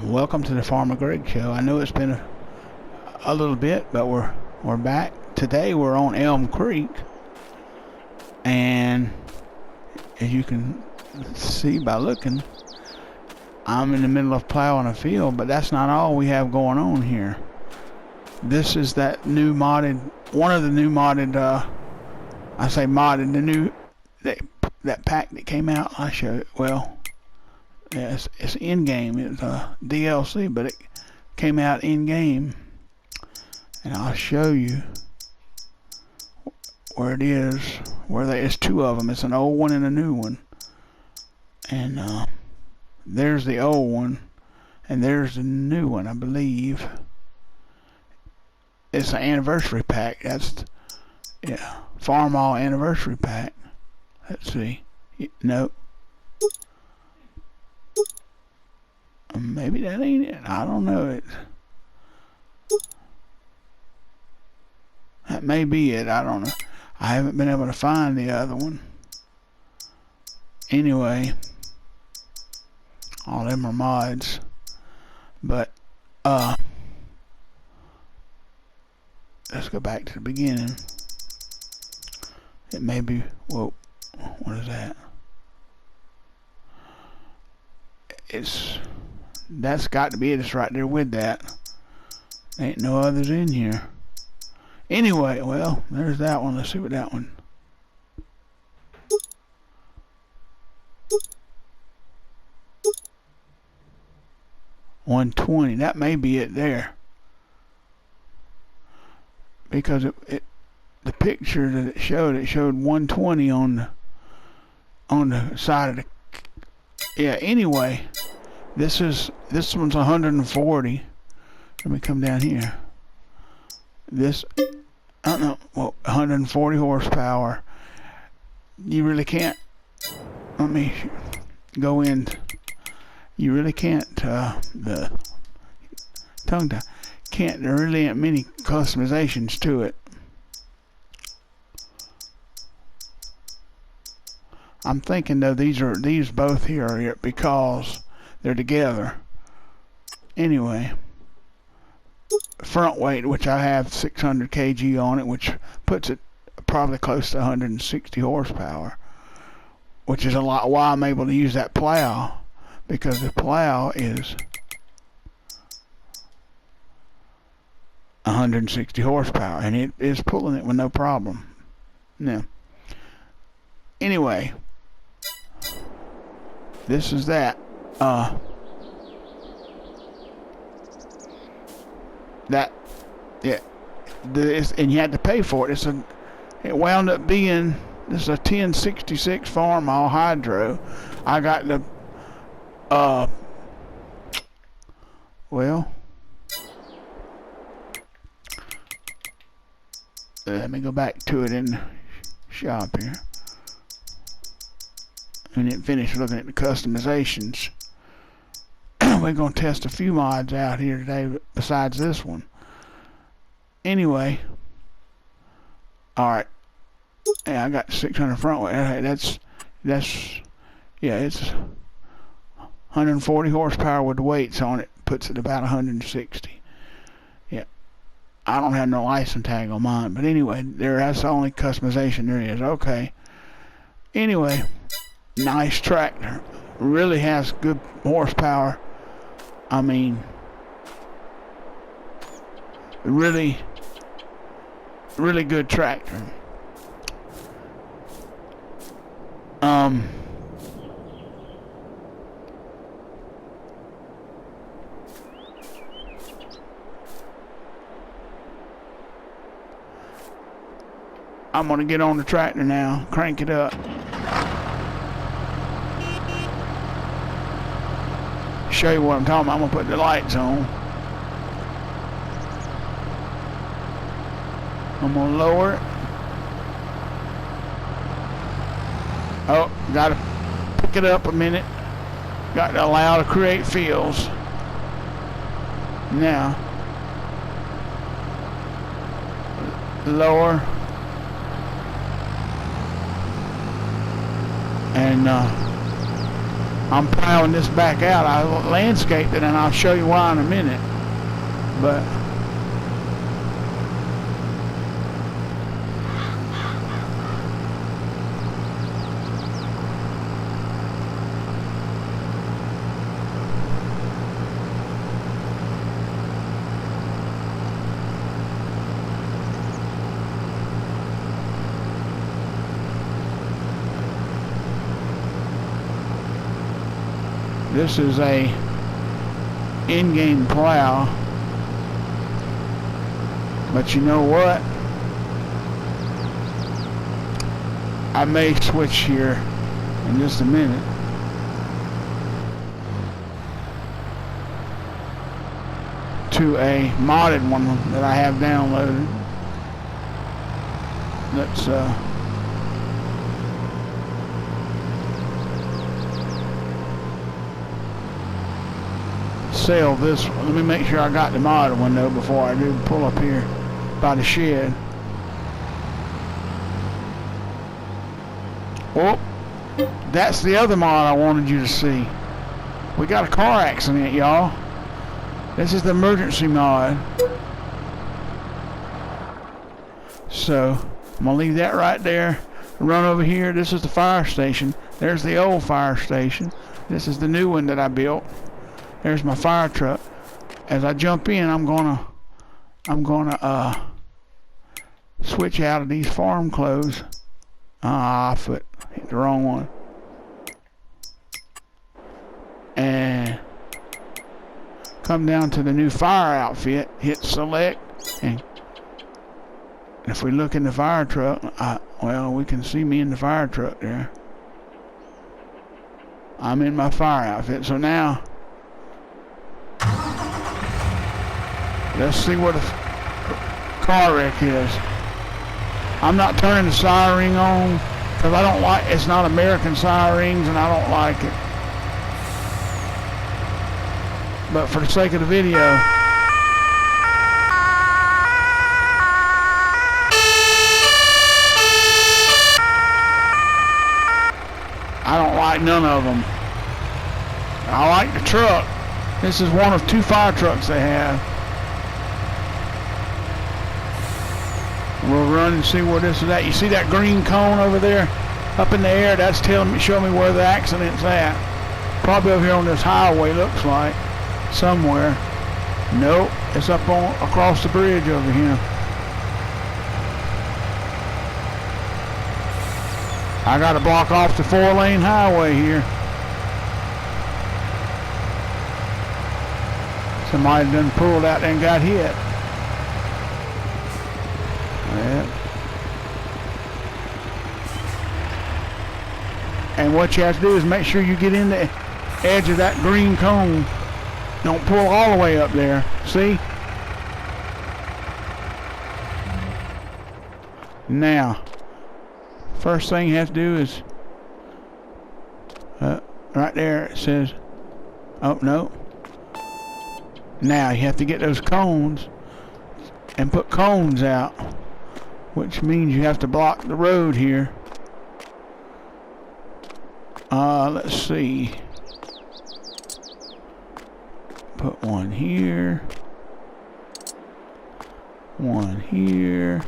Welcome to the Farmer Gregg Show. I know it's been a little bit, but we're back. Today we're on Elm Creek, and as you can see by looking, I'm in the middle of plowing a field, but that's not all we have going on here. This is that new modded, one of the new modded, I say modded, the new, that pack that came out. I showed it. Well, yeah, it's in-game. It's DLC, but it came out in-game, and I'll show you where it is. It's two of them. It's an old one and a new one, and there's the old one, and there's the new one. I believe it's an anniversary pack. That's Farm All anniversary pack. Let's see. Nope. Maybe that ain't it. I don't know. That may be it. I don't know. I haven't been able to find the other one. Anyway, all them are mods. But let's go back to the beginning. It may be. Whoa, what is that? That's got to be it. It's right there with that. Ain't no others in here. Anyway, well, there's that one. Let's see what that one. $120. That may be it there. Because the picture that it showed $120 on the side of the. Yeah. Anyway. This one's 140. Let me come down here. This, I don't know, well, 140 horsepower. You really can't. Let me go in. You really can't. The tongue tie. Can't. There really ain't many customizations to it. I'm thinking though these both here are here because they're together. Anyway, front weight, which I have 600 kg on it, which puts it probably close to 160 horsepower, which is a lot why I'm able to use that plow, because the plow is 160 horsepower and it is pulling it with no problem. Now, anyway, this is that. And you had to pay for it. It wound up being, this is a 1066 Farm All Hydro. I got the, well, let me go back to it in the shop here. And then finish looking at the customizations. We're going to test a few mods out here today besides this one. Anyway, alright. Yeah, I got 600 front weight. That's yeah, it's 140 horsepower with the weights on it. Puts it about 160. Yeah. I don't have no license tag on mine. But anyway, that's the only customization there is. Okay. Anyway, nice tractor. Really has good horsepower. I mean, really good tractor. I'm gonna get on the tractor now, crank it up. Show you what I'm talking about. I'm gonna put the lights on. I'm gonna lower it. Oh, gotta pick it up a minute. Got to allow to create fields. Now, lower. And I'm plowing this back out. I landscaped it, and I'll show you why in a minute. But this is a in-game plow, but you know what? I may switch here in just a minute. To a modded one that I have downloaded. Let's sell this one. Let me make sure I got the modded one though before I do pull up here by the shed. Oh, that's the other mod I wanted you to see. We got a car accident, y'all. This is the emergency mod. So I'm gonna leave that right there. Run over here. This is the fire station. There's the old fire station. This is the new one that I built. There's my fire truck. As I jump in, I'm gonna switch out of these farm clothes. Foot hit the wrong one. And come down to the new fire outfit. Hit select, and if we look in the fire truck, well, we can see me in the fire truck there. I'm in my fire outfit. So now, let's see what a car wreck is. I'm not turning the siren on because I don't like, it's not American sirens and I don't like it. But for the sake of the video, I don't like none of them. I like the truck. This is one of 2 fire trucks they have. We'll run and see where this is at. You see that green cone over there up in the air? That's telling me, showing me where the accident's at. Probably over here on this highway, looks like. Somewhere. Nope, it's up on across the bridge over here. I gotta block off the 4-lane highway here. Somebody done pulled out there and got hit. Yeah. And what you have to do is make sure you get in the edge of that green cone. Don't pull all the way up there. See? Now, first thing you have to do is right there it says, oh no. Now you have to get those cones and put cones out, which means you have to block the road here. Let's see. Put one here. One here.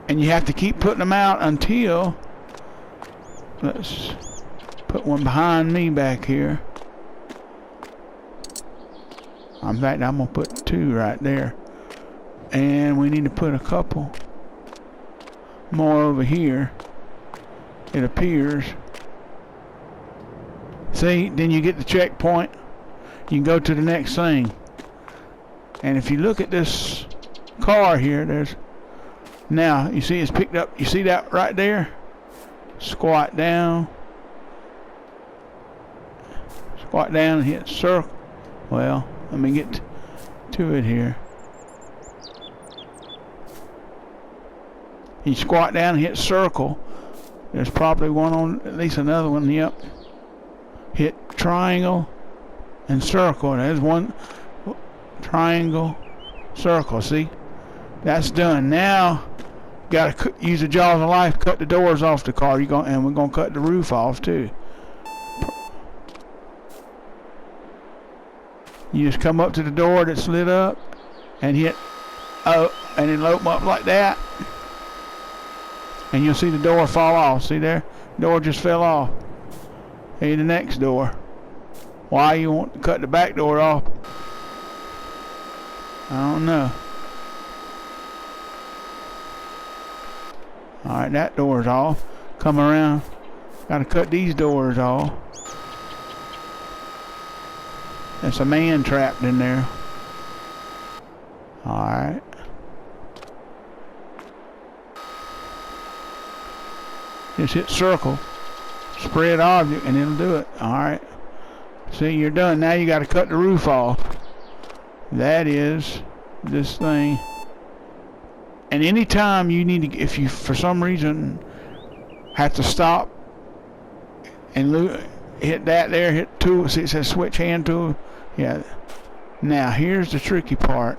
And you have to keep putting them out until, let's put one behind me back here. In fact, I'm going to put 2 right there. And we need to put a couple more over here, it appears. See, then you get the checkpoint. You can go to the next thing. And if you look at this car here, there's, now you see it's picked up, you see that right there? Squat down. Squat down and hit circle. Well, let me get to it here. You squat down and hit circle. There's probably one on, at least another one, yep. Hit triangle and circle. There's one, triangle, circle, see? That's done. Now, Gotta use the jaws of life, cut the doors off the car. And we're gonna cut the roof off too. You just come up to the door that's lit up and hit and then open up like that. And you'll see the door fall off. See there? Door just fell off. Hey, the next door. Why you want to cut the back door off? I don't know. Alright, that door's off. Come around. Gotta cut these doors off. There's a man trapped in there. Alright. Just hit circle. Spread object and it'll do it. Alright. See, you're done. Now you gotta cut the roof off. That is this thing. And anytime you need to, if you for some reason have to stop and hit that there, hit tool, see it says switch hand tool. Yeah. Now here's the tricky part.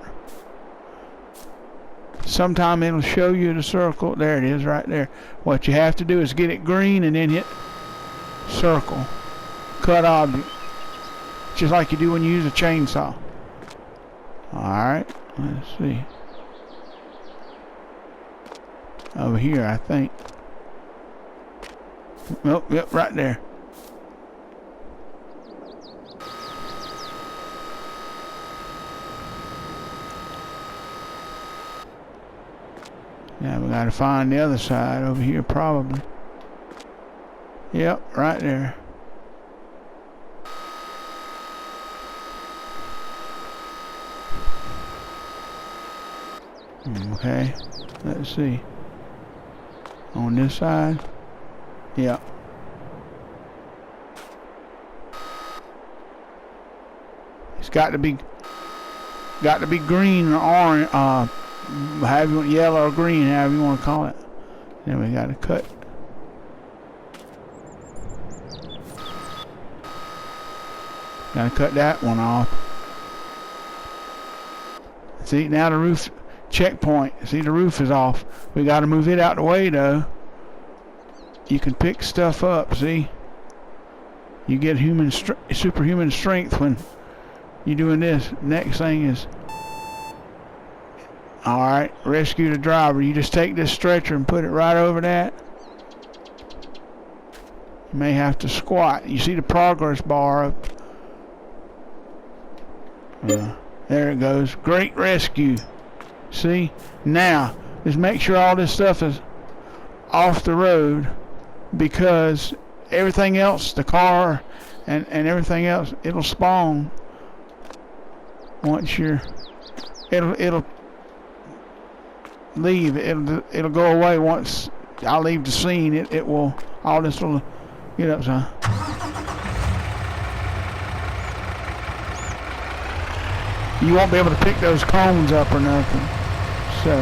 Sometime it'll show you the circle. There it is right there. What you have to do is get it green and then hit circle. Cut object. Just like you do when you use a chainsaw. Alright, let's see. Over here, I think. Oh, yep, right there. Now we gotta find the other side over here, probably. Yep, right there. Okay, let's see. On this side, yeah. It's got to be green or orange, however you want, yellow or green, however you want to call it. Then we got to cut. Got to cut that one off. See, now the roof. Checkpoint. See, the roof is off. We got to move it out the way though. You can pick stuff up. See, you get superhuman strength when you're doing this. Next thing is, all right, rescue the driver. You just take this stretcher and put it right over that. You may have to squat. You see the progress bar up. Yeah, there it goes. Great rescue. See, now just make sure all this stuff is off the road, because everything else, the car and everything else, it'll spawn once it'll leave. It'll go away once I leave the scene. It will, all this will get up. So you won't be able to pick those cones up or nothing. So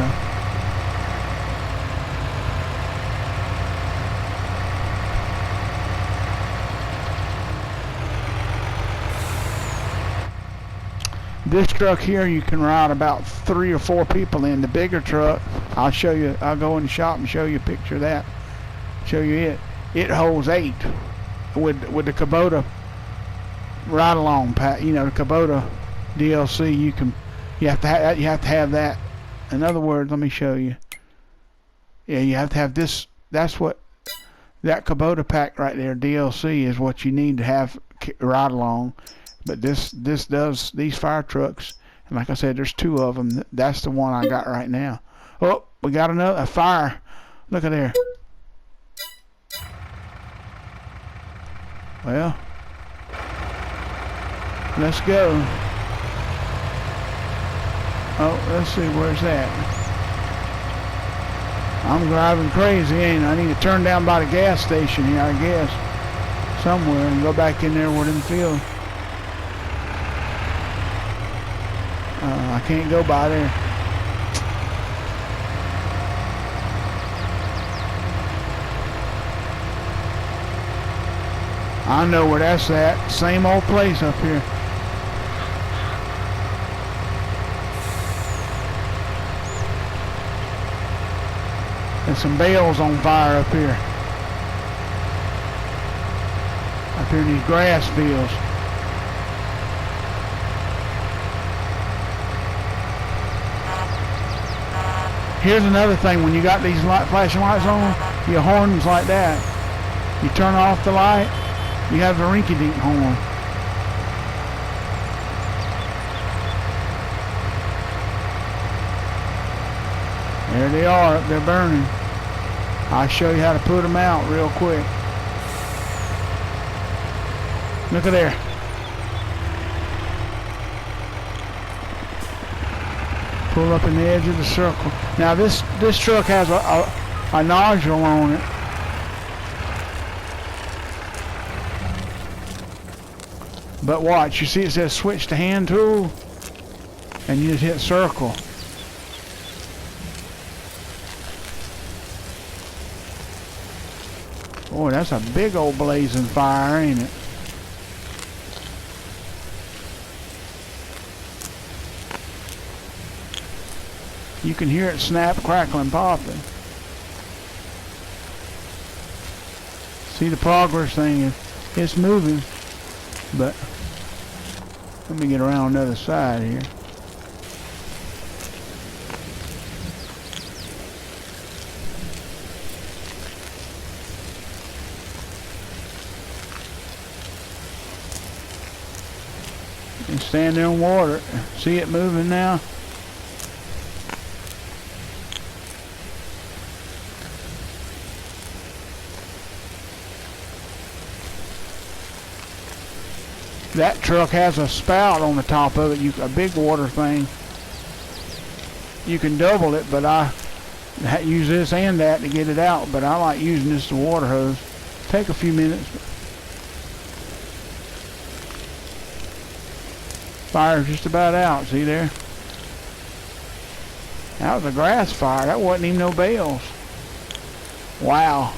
this truck here you can ride about 3 or 4 people in. The bigger truck, I'll show you, I'll go in the shop and show you a picture of that. Show you it. It holds 8 with the Kubota ride along pack. You know, the Kubota DLC, you have to have that. In other words, let me show you. Yeah, you have to have this. That's what that Kubota pack right there, DLC, is what you need to have ride along. But this does these fire trucks, and like I said, there's 2 of them. That's the one I got right now. Oh, we got a fire. Look at there. Well, let's go. Oh, let's see, where's that? I'm driving crazy, ain't I? I need to turn down by the gas station here, I guess. Somewhere, and go back in there where them fields. I can't go by there. I know where that's at. Same old place up here. some bales on fire up here. Up here in these grass fields. Here's another thing, when you got these flashing lights on, your horns like that. You turn off the light, you have the rinky-dink horn. There they are up there burning. I'll show you how to put them out real quick. Look at there. Pull up in the edge of the circle. Now this truck has a nozzle on it. But watch, you see it says switch to hand tool, and you just hit circle. Boy, that's a big old blazing fire, ain't it? You can hear it snap, crackling, popping. See the progress thing, it's moving, but let me get around the other side here. And stand there in water. See it moving now? That truck has a spout on the top of it, a big water thing. You can double it, but I use this and that to get it out, but I like using this as a water hose. Take a few minutes. Fire's just about out, see there? That was a grass fire, that wasn't even no bales. Wow.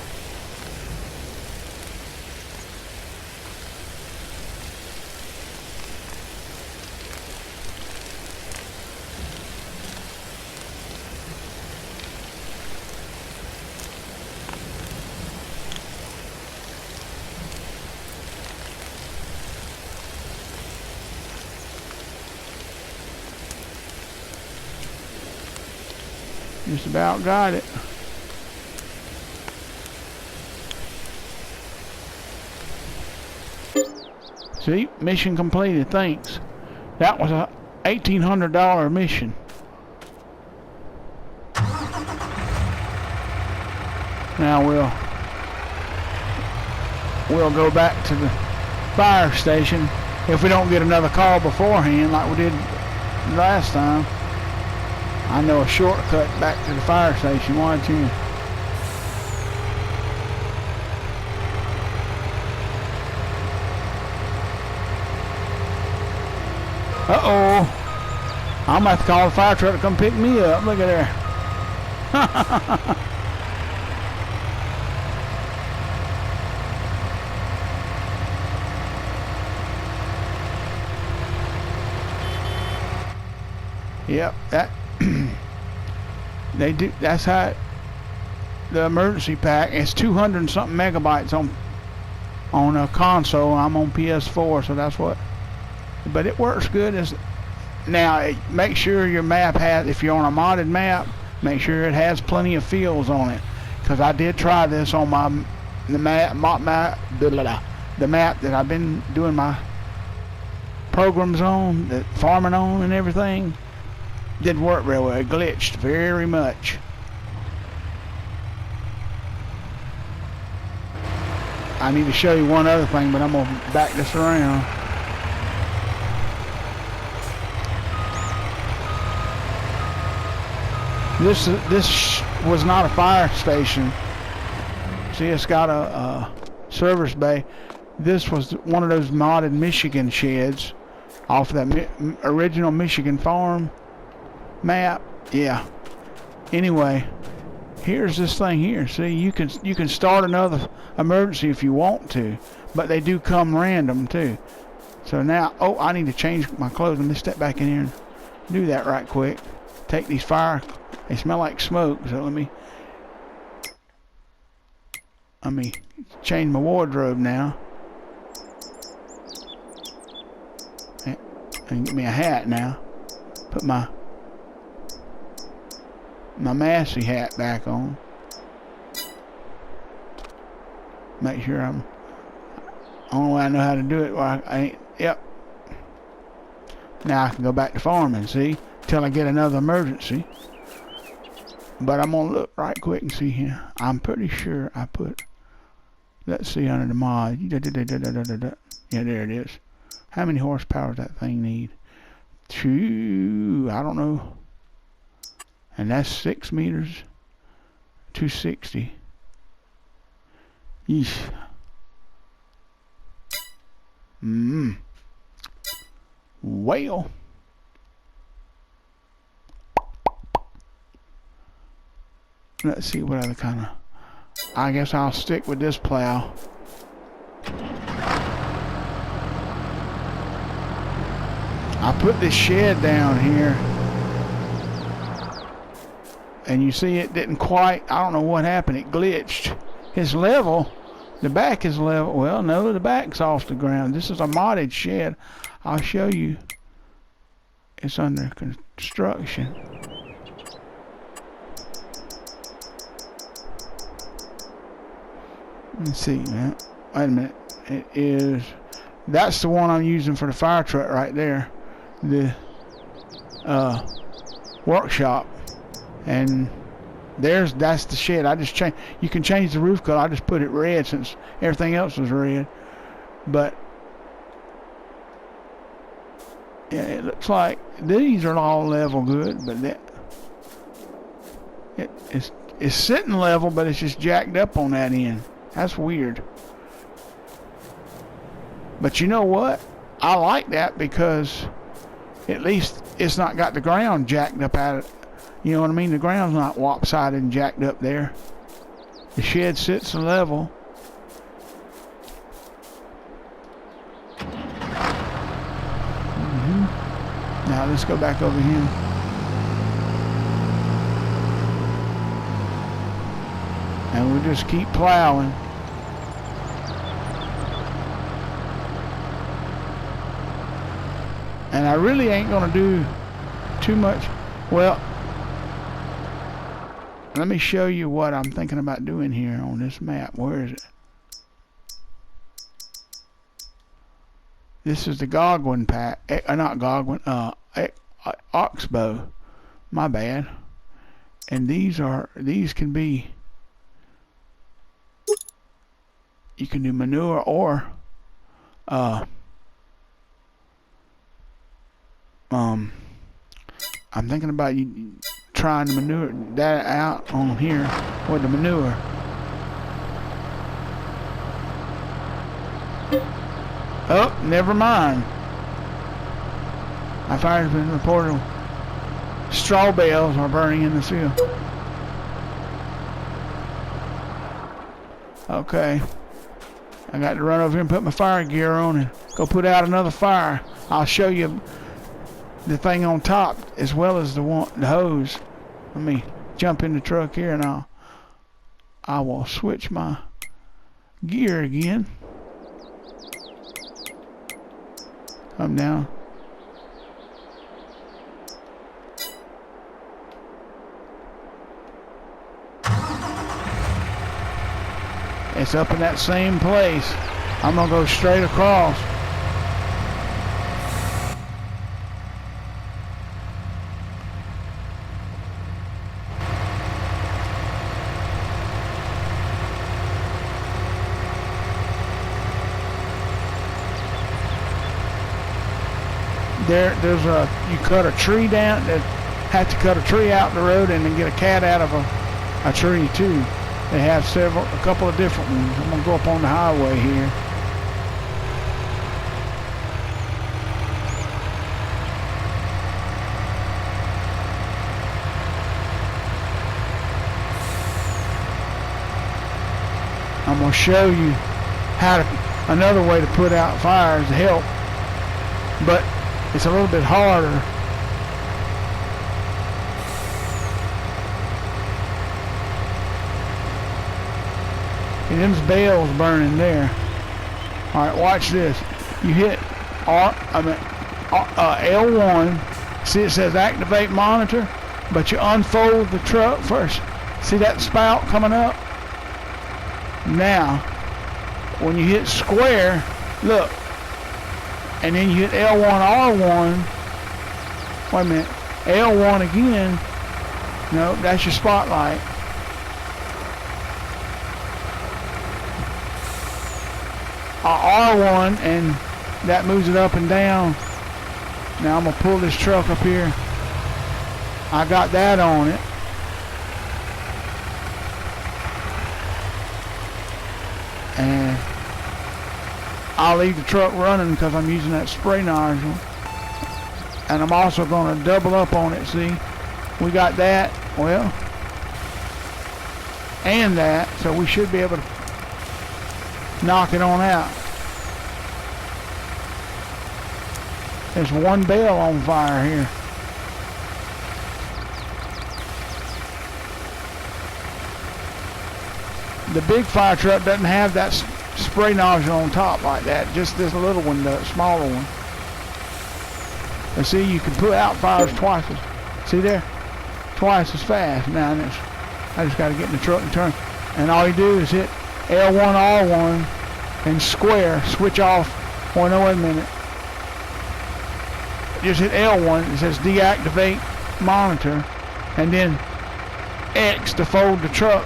Just about got it. See, mission completed, thanks. That was a $1,800 mission. Now we'll go back to the fire station if we don't get another call beforehand like we did last time. I know a shortcut back to the fire station, watch here. Uh-oh. I'm about to call the fire truck to come pick me up. Look at there. Yep, that they do. That's how the emergency pack. It's 200 and something megabytes on a console. I'm on PS4, so that's what. But it works good. Now make sure your map has. If you're on a modded map, make sure it has plenty of fields on it. Because I did try this on the map that I've been doing my programs on, the farming on, and everything. Didn't work very well. It glitched very much. I need to show you one other thing, but I'm gonna back this around. This was not a fire station. See, it's got a service bay. This was one of those modded Michigan sheds off that original Michigan farm map. Yeah. Anyway, here's this thing here. See, you can start another emergency if you want to, but they do come random too. So now, oh, I need to change my clothes. Let me step back in here and do that right quick. Take these fire. They smell like smoke, so let me Let me change my wardrobe now. And get me a hat now. Put my Massey hat back on. Make sure I'm... Only way I know how to do it, well, I ain't... Yep. Now I can go back to farming, see? Till I get another emergency. But I'm gonna look right quick and see here. I'm pretty sure I put... Let's see under the mod. Yeah, there it is. How many horsepower does that thing need? 2, I don't know. And that's 6 meters. 260. Yeesh. Well. Let's see what other kind of... I guess I'll stick with this plow. I put this shed down here, and you see it didn't quite, I don't know what happened, it glitched. It's level, the back is level. Well, no, the back's off the ground. This is a modded shed. I'll show you. It's under construction. Let's see, man. Wait a minute. It is... That's the one I'm using for the fire truck right there. The workshop. And that's the shed. I just changed... You can change the roof color. I just put it red since everything else was red. But... Yeah, it looks like these are all level good, but that... It's sitting level, but it's just jacked up on that end. That's weird. But you know what? I like that because at least it's not got the ground jacked up out of it. You know what I mean? The ground's not lopsided and jacked up there. The shed sits level. Now let's go back over here. And we'll just keep plowing. And I really ain't gonna do too much. Well, let me show you what I'm thinking about doing here on this map. Where is it? This is the Godwin pack. Not Godwin, Oxbow. My bad. And these can be, you can do manure or I'm thinking about you trying to manure that out on here with the manure. Oh, never mind. My fire's been reported. Straw bales are burning in the field. Okay. I got to run over here and put my fire gear on and go put out another fire. I'll show you the thing on top as well as the hose. Let me jump in the truck here and I will switch my gear again. Come down. It's up in that same place. I'm gonna go straight across. There's you cut a tree down, have to cut a tree out the road and then get a cat out of a tree too. They have a couple of different ones. I'm gonna go up on the highway here. I'm gonna show you another way to put out fires to help, but it's a little bit harder. And them's bells burning there. All right, watch this. You hit L1. See, it says activate monitor, but you unfold the truck first. See that spout coming up? Now, when you hit square, look, and then you hit L1R1. Wait a minute, L1 again. No, that's your spotlight. R1, and that moves it up and down. Now I'm gonna pull this truck up here. I got that on it. And I'll leave the truck running because I'm using that spray nozzle. And I'm also gonna double up on it, see? We got that, well, and that, so we should be able to knock it on out. There's one bell on fire here. The big fire truck doesn't have that spray nozzle on top like that. Just this little one, the smaller one. And see, you can put out fires twice as, see there? Twice as fast. Now, I just got to get in the truck and turn. And all you do is hit L1, R1, and square, switch off. Oh, no, wait a minute. Just hit L1, it says deactivate monitor, and then X to fold the truck.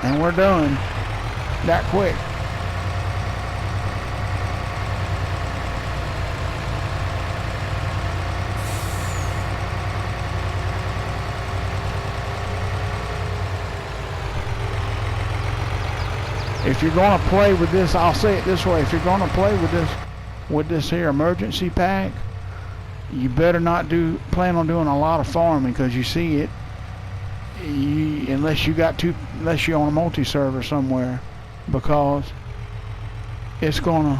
And we're done that quick. If you're going to play with this, I'll say it this way, if you're going to play with this here emergency pack, you better not plan on doing a lot of farming, because you see it, unless you're on a multi-server somewhere, because it's gonna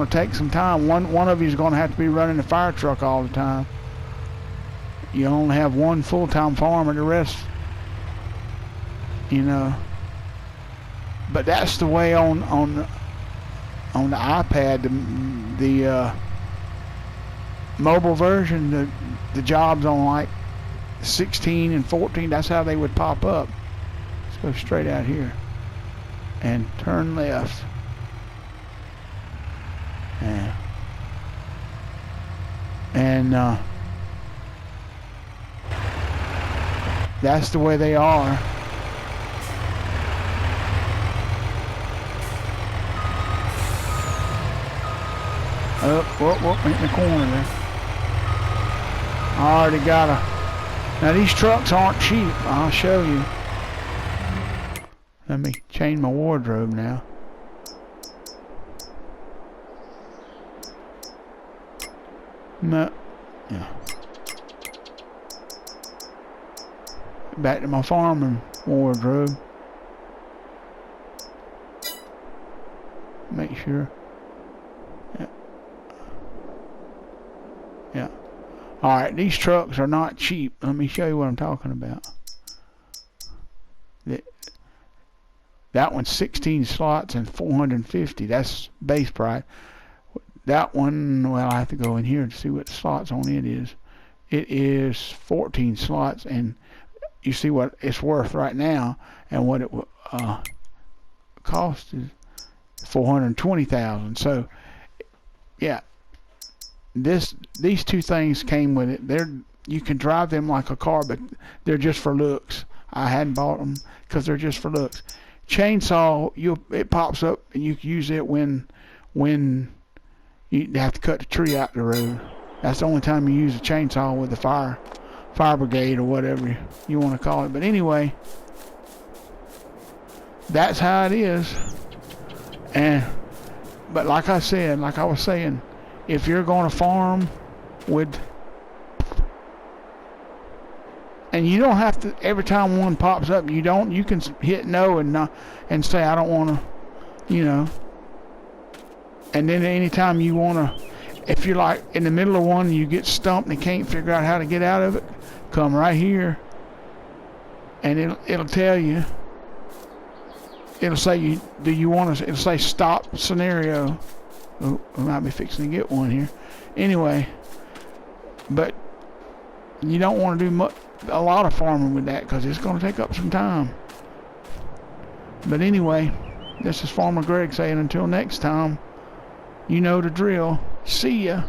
take some time. One of you is gonna have to be running the fire truck all the time. You only have one full-time farmer, the rest, you know. But that's the way on the iPad, the mobile version, the jobs on like 16 and 14, that's how they would pop up. Let's go straight out here and turn left. And that's the way they are. Whoop, in the corner there. I already got now these trucks aren't cheap, I'll show you. Let me change my wardrobe now. No, yeah. Back to my farming wardrobe. Make sure. Yeah. Alright, these trucks are not cheap. Let me show you what I'm talking about. That one's 16 slots and 450. That's base price. That one, well, I have to go in here to see what the slots on it is. It is 14 slots, and you see what it's worth right now, and what it cost is $420,000. So, yeah. These two things came with it. You can drive them like a car, but they're just for looks. I hadn't bought them because they're just for looks. Chainsaw, it pops up and you can use it when you have to cut the tree out the road. That's the only time you use a chainsaw with the fire brigade or whatever you want to call it. But anyway, that's how it is. But like I was saying, if you're going to farm with, and you don't have to, every time one pops up, you can hit no and say I don't want to, you know. And then anytime you want to, if you're like in the middle of one and you get stumped and can't figure out how to get out of it, come right here and it'll tell you. It'll say do you want to? It'll say stop scenario. Oh, we might be fixing to get one here. Anyway, but you don't want to do a lot of farming with that because it's going to take up some time. But anyway, this is Farmer Gregg saying until next time, you know the drill. See ya.